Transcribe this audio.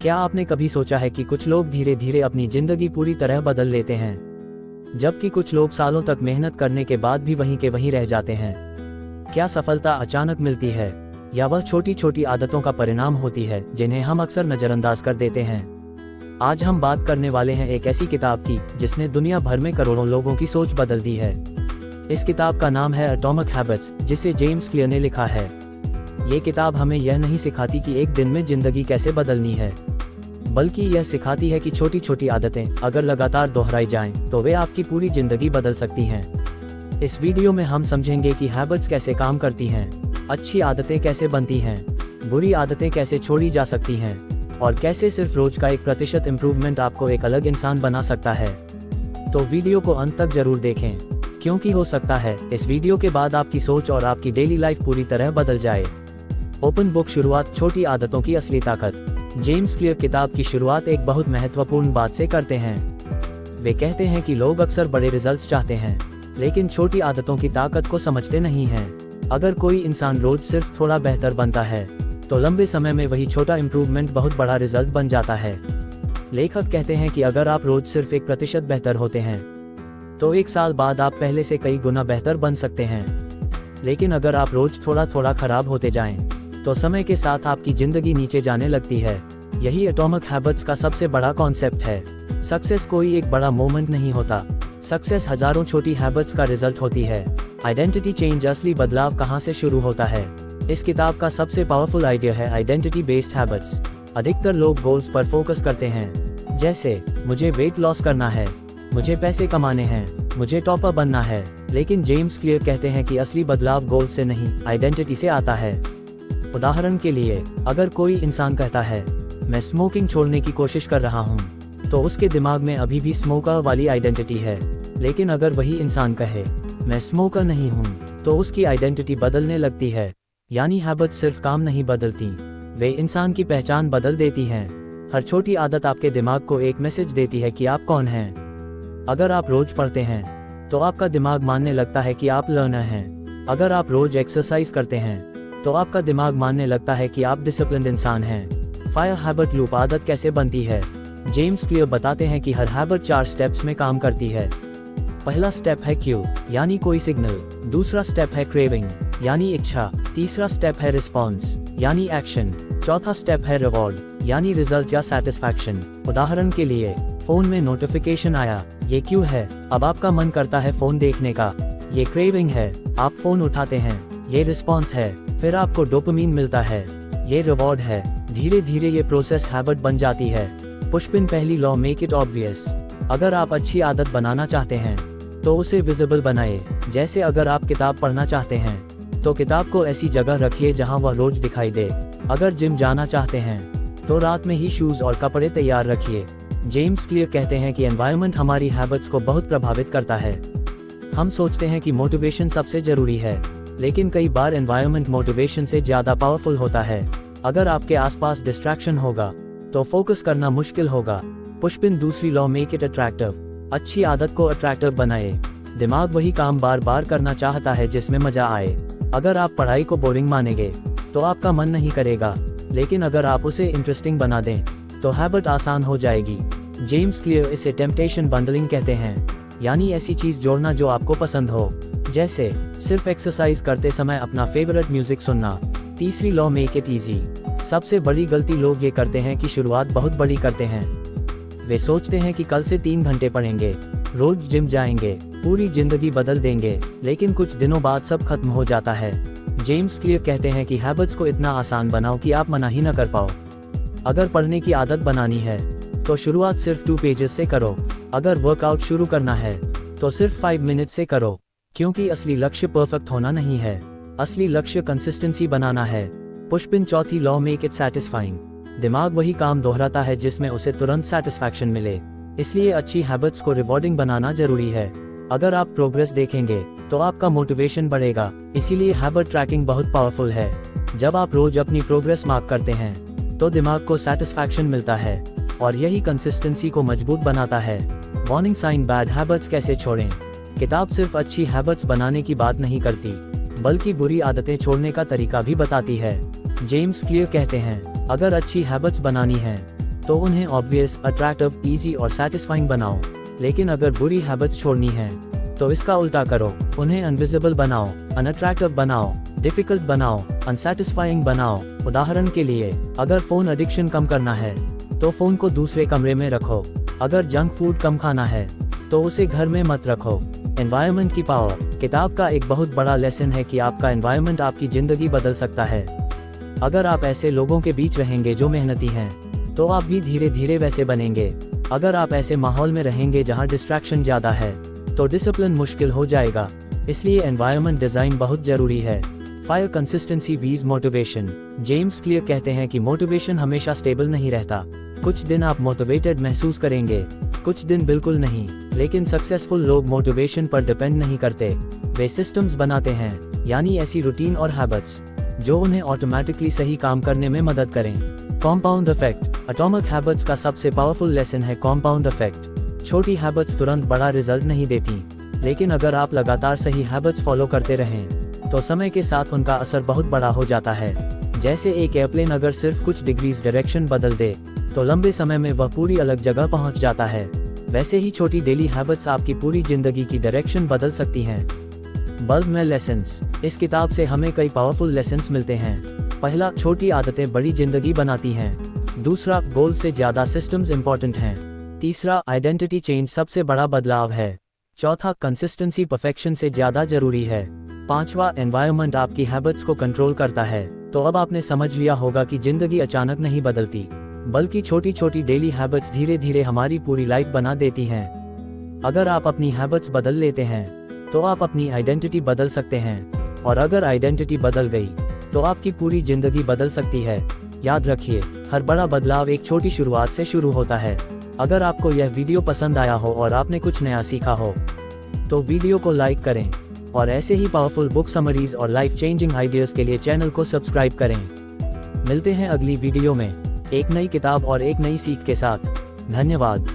क्या आपने कभी सोचा है कि कुछ लोग धीरे धीरे अपनी जिंदगी पूरी तरह बदल लेते हैं, जबकि कुछ लोग सालों तक मेहनत करने के बाद भी वहीं के वहीं रह जाते हैं? क्या सफलता अचानक मिलती है, या वह छोटी छोटी आदतों का परिणाम होती है जिन्हें हम अक्सर नजरअंदाज कर देते हैं? आज हम बात करने वाले हैं एक ऐसी किताब की जिसने दुनिया भर में करोड़ों लोगों की सोच बदल दी है। इस किताब का नाम है एटॉमिक हैबिट्स, जिसे जेम्स क्लियर ने लिखा है। ये किताब हमें यह नहीं सिखाती कि एक दिन में जिंदगी कैसे बदलनी है, बल्कि यह सिखाती है कि छोटी छोटी आदतें अगर लगातार दोहराई जाएं, तो वे आपकी पूरी जिंदगी बदल सकती हैं। इस वीडियो में हम समझेंगे कि हैबिट्स कैसे काम करती हैं, अच्छी आदतें कैसे बनती हैं, बुरी आदतें कैसे छोड़ी जा सकती हैं, और कैसे सिर्फ रोज का 1% इम्प्रूवमेंट आपको एक अलग इंसान बना सकता है। तो वीडियो को अंत तक जरूर देखें, क्योंकि हो सकता है इस वीडियो के बाद आपकी सोच और आपकी डेली लाइफ पूरी तरह बदल जाए। ओपन बुक शुरुआत, छोटी आदतों की असली ताकत। जेम्स क्लियर किताब की शुरुआत एक बहुत महत्वपूर्ण बात से करते हैं। वे कहते हैं कि लोग अक्सर बड़े रिजल्ट्स चाहते हैं, लेकिन छोटी आदतों की ताकत को समझते नहीं हैं। अगर कोई इंसान रोज सिर्फ थोड़ा बेहतर बनता है, तो लंबे समय में वही छोटा इम्प्रूवमेंट बहुत बड़ा रिजल्ट बन जाता है। लेखक कहते हैं कि अगर आप रोज सिर्फ 1% बेहतर होते हैं, तो 1 साल बाद आप पहले से कई गुना बेहतर बन सकते हैं। लेकिन अगर आप रोज थोड़ा थोड़ा खराब होते जाएं, तो समय के साथ आपकी जिंदगी नीचे जाने लगती है। यही एटॉमिक हैबिट्स का सबसे बड़ा कॉन्सेप्ट है। सक्सेस कोई एक बड़ा मोमेंट नहीं होता, सक्सेस हजारों छोटी हैबिट्स का रिजल्ट होती है। आइडेंटिटी चेंज, असली बदलाव कहाँ से शुरू होता है? इस किताब का सबसे पावरफुल आइडिया है आइडेंटिटी बेस्ड हैबिट्स। अधिकतर लोग गोल्स पर फोकस करते हैं, जैसे मुझे वेट लॉस करना है, मुझे पैसे कमाने हैं, मुझे टॉपर बनना है। लेकिन जेम्स क्लियर कहते हैं कि असली बदलाव गोल से नहीं, आइडेंटिटी से आता है। उदाहरण के लिए, अगर कोई इंसान कहता है मैं स्मोकिंग छोड़ने की कोशिश कर रहा हूँ, तो उसके दिमाग में अभी भी स्मोकर वाली आइडेंटिटी है। लेकिन अगर वही इंसान कहे मैं स्मोकर नहीं हूँ, तो उसकी आइडेंटिटी बदलने लगती है। यानी हैबिट सिर्फ काम नहीं बदलती, वे इंसान की पहचान बदल देती हैं। हर छोटी आदत आपके दिमाग को एक मैसेज देती है कि आप कौन हैं। अगर आप रोज पढ़ते हैं, तो आपका दिमाग मानने लगता है कि आप लर्नर हैं। अगर आप रोज एक्सरसाइज करते हैं, तो आपका दिमाग मानने लगता है कि आप डिसिप्लिन्ड इंसान हैं। फायर हैबिट लूप, आदत कैसे बनती है? जेम्स क्लियर बताते हैं कि हर हैबिट 4 स्टेप्स में काम करती है। पहला स्टेप है क्यू, यानी कोई सिग्नल। दूसरा स्टेप है क्रेविंग, यानी इच्छा। तीसरा स्टेप है रिस्पॉन्स, यानी एक्शन। चौथा स्टेप है रिवॉर्ड, यानी रिजल्ट या सेटिस्फैक्शन। उदाहरण के लिए, फोन में नोटिफिकेशन आया, ये क्यू है, अब आपका मन करता है फोन देखने का। ये क्रेविंग है, आप फोन उठाते हैं। ये रिस्पॉन्स है, फिर आपको डोपामिन मिलता है। ये रिवॉर्ड है। धीरे धीरे ये प्रोसेस हैबिट बन जाती है। पुशपिन पहली लॉ, मेक इट ऑब्वियस। अगर आप अच्छी आदत बनाना चाहते हैं, तो उसे विजिबल बनाए। जैसे अगर आप किताब पढ़ना चाहते हैं, तो किताब को ऐसी जगह रखिए जहां वह रोज दिखाई दे। अगर जिम जाना चाहते हैं, तो रात में ही शूज और कपड़े तैयार रखिए। जेम्स क्लियर कहते हैं कि एनवायरनमेंट हमारी हैबिट्स को बहुत प्रभावित करता है। हम सोचते हैं कि मोटिवेशन सबसे जरूरी है, लेकिन कई बार एनवायरनमेंट मोटिवेशन से ज्यादा पावरफुल होता है। अगर आपके आसपास डिस्ट्रैक्शन होगा, तो फोकस करना मुश्किल होगा। पुशपिन दूसरी लॉ, मेक इट अट्रैक्टिव। अच्छी आदत को अट्रैक्टिव बनाए। दिमाग वही काम बार बार करना चाहता है जिसमें मजा आए। अगर आप पढ़ाई को बोरिंग मानेंगे, तो आपका मन नहीं करेगा। लेकिन अगर आप उसे इंटरेस्टिंग बना दें, तो हैबिट आसान हो जाएगी। जेम्स क्लियर इसे टेम्पटेशन बंडलिंग कहते हैं, यानी ऐसी चीज जोड़ना जो आपको पसंद हो। जैसे सिर्फ एक्सरसाइज करते समय अपना फेवरेट म्यूजिक सुनना। तीसरी लॉ, मेक इट इजी। सबसे बड़ी गलती लोग ये करते हैं कि शुरुआत बहुत बड़ी करते हैं। वे सोचते हैं कि कल से 3 घंटे पढ़ेंगे, रोज जिम जाएंगे, पूरी जिंदगी बदल देंगे। लेकिन कुछ दिनों बाद सब खत्म हो जाता है। जेम्स क्लियर कहते हैं कि हैबिट्स को इतना आसान बनाओ कि आप मना ही न कर पाओ। अगर पढ़ने की आदत बनानी है, तो शुरुआत सिर्फ 2 पेजेस से करो। अगर वर्कआउट शुरू करना है, तो सिर्फ 5 मिनट से करो। क्योंकि असली लक्ष्य परफेक्ट होना नहीं है, असली लक्ष्य कंसिस्टेंसी बनाना है। पुशपिन चौथी लॉ, मेक इट सैटिस्फाइंग। दिमाग वही काम दोहराता है जिसमें उसे तुरंत सेटिस्फैक्शन मिले। इसलिए अच्छी हैबिट्स को रिवॉर्डिंग बनाना जरूरी है। अगर आप प्रोग्रेस देखेंगे, तो आपका मोटिवेशन बढ़ेगा। इसीलिए हैबिट ट्रैकिंग बहुत पावरफुल है। जब आप रोज अपनी प्रोग्रेस मार्क करते हैं, तो दिमाग को सेटिस्फैक्शन मिलता है, और यही कंसिस्टेंसी को मजबूत बनाता है। वार्निंग साइन, बैड हैबिट्स कैसे छोड़ें? किताब सिर्फ अच्छी हैबिट्स बनाने की बात नहीं करती, बल्कि बुरी आदतें छोड़ने का तरीका भी बताती है। जेम्स क्लियर कहते हैं, अगर अच्छी हैबिट्स बनानी है, तो उन्हें ऑब्वियस, अट्रैक्टिव, इजी और सैटिस्फाइंग बनाओ। लेकिन अगर बुरी हैबिट्स छोड़नी है तो इसका उल्टा करो, उन्हें अनविजिबल बनाओ, अनअट्रैक्टिव बनाओ, डिफिकल्ट बनाओ, अनसैटिस्फाइंग बनाओ। उदाहरण के लिए, अगर फोन एडिक्शन कम करना है तो फोन को दूसरे कमरे में रखो। अगर जंक फूड कम खाना है तो उसे घर में मत रखो। एनवायरनमेंट की पावर। किताब का एक बहुत बड़ा लेसन है कि आपका एनवायरनमेंट आपकी जिंदगी बदल सकता है। अगर आप ऐसे लोगों के बीच रहेंगे जो मेहनती हैं, तो आप भी धीरे धीरे वैसे बनेंगे। अगर आप ऐसे माहौल में रहेंगे जहां डिस्ट्रैक्शन ज़्यादा है, तो डिसिप्लिन मुश्किल हो जाएगा। इसलिए एनवायरनमेंट डिज़ाइन बहुत ज़रूरी है। फायर कंसिस्टेंसी वीज मोटिवेशन। जेम्स क्लियर कहते हैं कि मोटिवेशन हमेशा स्टेबल नहीं रहता। कुछ दिन आप मोटिवेटेड महसूस करेंगे, कुछ दिन बिल्कुल नहीं। लेकिन सक्सेसफुल लोग मोटिवेशन पर डिपेंड नहीं करते, वे सिस्टम्स बनाते हैं, यानी ऐसी रूटीन और हैबिट्स जो उन्हें ऑटोमेटिकली सही काम करने में मदद करें। Compound effect. एटॉमिक हैबिट्स का सबसे पावरफुल लेसन है कॉम्पाउंड इफेक्ट। छोटी हैबिट्स तुरंत बड़ा रिजल्ट नहीं देती, लेकिन अगर आप लगातार सही हैबिट्स फॉलो करते रहें तो समय के साथ उनका असर बहुत बड़ा हो जाता है। जैसे एक एयरप्लेन अगर सिर्फ कुछ डिग्रीज डायरेक्शन बदल दे तो लंबे समय में वह पूरी अलग जगह पहुंच जाता है। वैसे ही छोटी डेली हैबिट्स आपकी पूरी जिंदगी की डायरेक्शन बदल सकती हैं। बल्ब में लेसन्स। इस किताब से हमें कई पावरफुल लेसन्स मिलते हैं। पहला, छोटी आदतें बड़ी जिंदगी बनाती हैं। दूसरा, गोल से ज्यादा सिस्टम्स इंपॉर्टेंट हैं। तीसरा, आइडेंटिटी चेंज सबसे बड़ा बदलाव है। चौथा, कंसिस्टेंसी परफेक्शन से ज्यादा जरूरी है। पांचवा, एनवायरनमेंट आपकी हैबिट्स को कंट्रोल करता है। तो अब आपने समझ लिया होगा कि जिंदगी अचानक नहीं बदलती, बल्कि छोटी छोटी डेली हैबिट्स धीरे धीरे हमारी पूरी लाइफ बना देती हैं। अगर आप अपनी हैबिट्स बदल लेते हैं तो आप अपनी आइडेंटिटी बदल सकते हैं, और अगर आइडेंटिटी बदल गई तो आपकी पूरी जिंदगी बदल सकती है। याद रखिए, हर बड़ा बदलाव एक छोटी शुरुआत से शुरू होता है। अगर आपको यह वीडियो पसंद आया हो और आपने कुछ नया सीखा हो तो वीडियो को लाइक करें, और ऐसे ही पावरफुल बुक समरीज और लाइफ चेंजिंग आइडियाज के लिए चैनल को सब्सक्राइब करें। मिलते हैं अगली वीडियो में एक नई किताब और एक नई सीख के साथ। धन्यवाद।